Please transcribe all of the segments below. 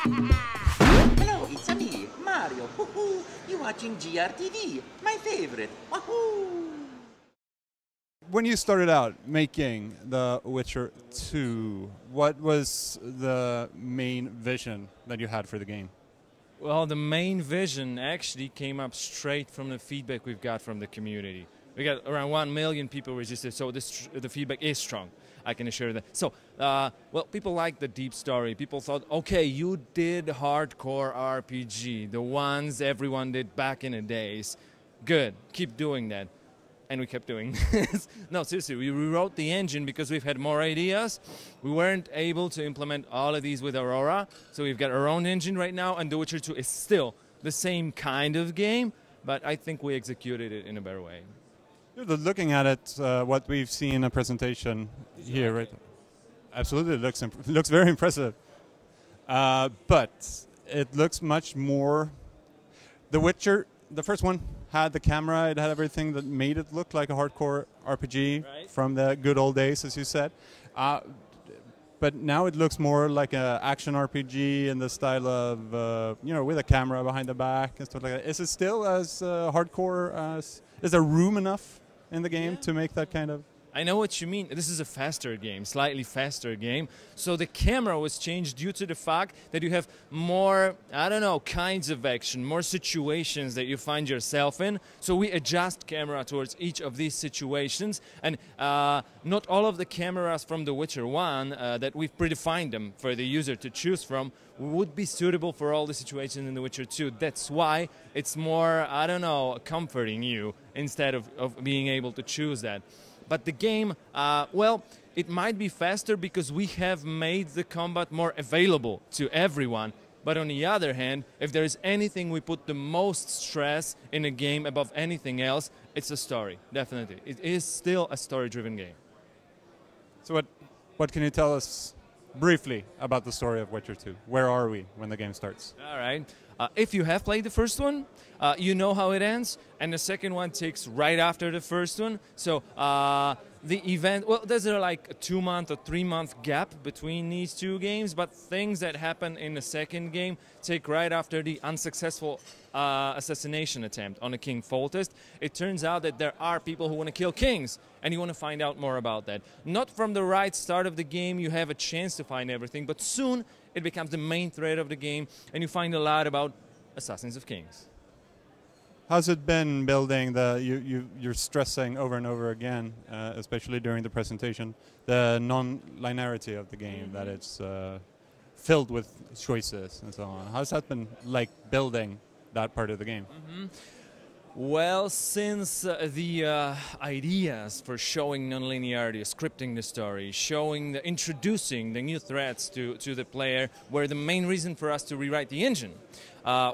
Hello, it's me, Mario. You watching GRTV, my favorite. Wahoo! When you started out making The Witcher 2, what was the main vision that you had for the game? Well, the main vision actually came up straight from the feedback we've got from the community. We got around 1 million people registered, so the feedback is strong, I can assure that. So, well, people like the deep story. People thought, okay, you did hardcore RPG, the ones everyone did back in the days. Good, keep doing that. And we kept doing this. No, seriously, we rewrote the engine because we've had more ideas. We weren't able to implement all of these with Aurora, so we've got our own engine right now, and The Witcher 2 is still the same kind of game, but I think we executed it in a better way. Looking at it, what we've seen in a presentation here, right? Absolutely, it looks very impressive. But it looks much more. The Witcher, the first one, had the camera, it had everything that made it look like a hardcore RPG from the good old days, as you said. But now it looks more like an action RPG in the style of, with a camera behind the back and stuff like that. Is it still as hardcore as? Is there room enough in the game to make that kind of? I know what you mean. This is a faster game, slightly faster game. So the camera was changed due to the fact that you have more, I don't know, kinds of action, more situations that you find yourself in. So we adjust camera towards each of these situations. And not all of the cameras from The Witcher 1 that we've predefined them for the user to choose from would be suitable for all the situations in The Witcher 2. That's why it's more, I don't know, comforting you instead of being able to choose that. But the game, well, it might be faster because we have made the combat more available to everyone. But on the other hand, if there is anything we put the most stress in a game above anything else, it's a story, definitely. It is still a story-driven game. So what can you tell us briefly about the story of Witcher 2? Where are we when the game starts? All right. If you have played the first one, you know how it ends, and the second one takes right after the first one. So the event, well, there's like a 2-month or 3-month gap between these two games, but things that happen in the second game take right after the unsuccessful assassination attempt on the King Foltest. It turns out that there are people who want to kill kings, and you want to find out more about that. Not from the right start of the game, you have a chance to find everything, but soon it becomes the main thread of the game, and you find a lot about assassins of kings. How's it been building you're stressing over and over again, especially during the presentation, the non-linearity of the game, that it's filled with choices and so on. How's that been like building that part of the game? Well, since the ideas for showing nonlinearity, scripting the story, introducing the new threats to the player were the main reason for us to rewrite the engine.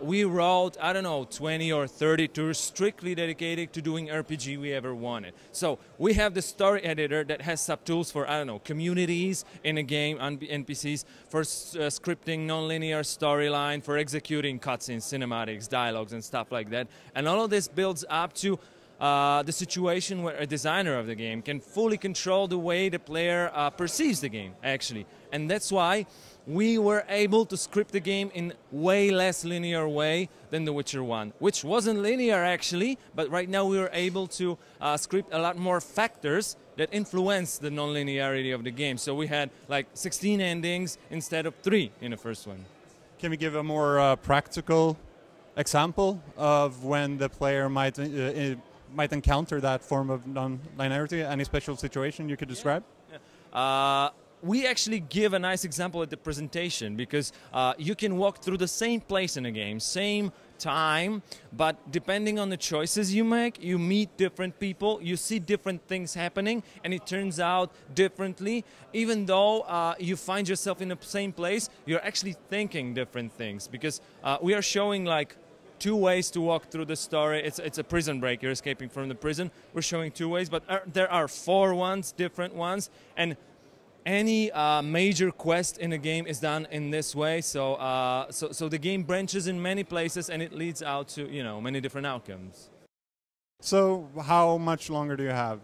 We wrote, I don't know, 20 or 30 tours strictly dedicated to doing RPG we ever wanted. So we have the story editor that has subtools for, I don't know, communities in a game, NPCs, for scripting nonlinear storyline, for executing cutscenes, cinematics, dialogues, and stuff like that. And all of this builds up to the situation where a designer of the game can fully control the way the player perceives the game, actually. And that's why we were able to script the game in way less linear way than The Witcher 1, which wasn't linear actually, but right now we were able to script a lot more factors that influence the non-linearity of the game. So we had like 16 endings instead of 3 in the first one. Can we give a more practical example of when the player might encounter that form of non-linearity? Any special situation you could describe? We actually give a nice example at the presentation because you can walk through the same place in a game, same time, but depending on the choices you make, you meet different people, you see different things happening, and it turns out differently. Even though you find yourself in the same place, you're actually thinking different things because we are showing like 2 ways to walk through the story. It's a prison break. You're escaping from the prison. We're showing 2 ways, but there are 4 different ones, and any major quest in a game is done in this way. So the game branches in many places, and it leads out to many different outcomes. So how much longer do you have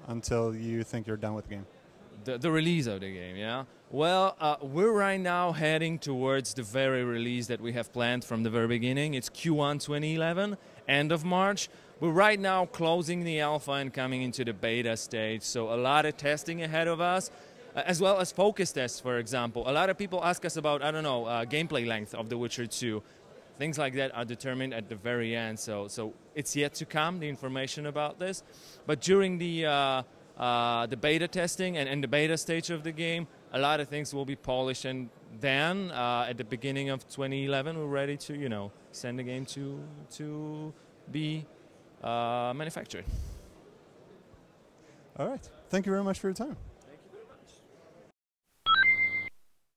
until you think you're done with the game? the release of the game, yeah? Well, we're right now heading towards the very release that we have planned from the very beginning. It's Q1 2011, end of March. We're right now closing the alpha and coming into the beta stage, so a lot of testing ahead of us, as well as focus tests, for example. A lot of people ask us about, I don't know, gameplay length of The Witcher 2. Things like that are determined at the very end, so it's yet to come, the information about this. But during the beta testing and the beta stage of the game, a lot of things will be polished, and then at the beginning of 2011, we're ready to, you know, send the game to be manufactured. All right. Thank you very much for your time.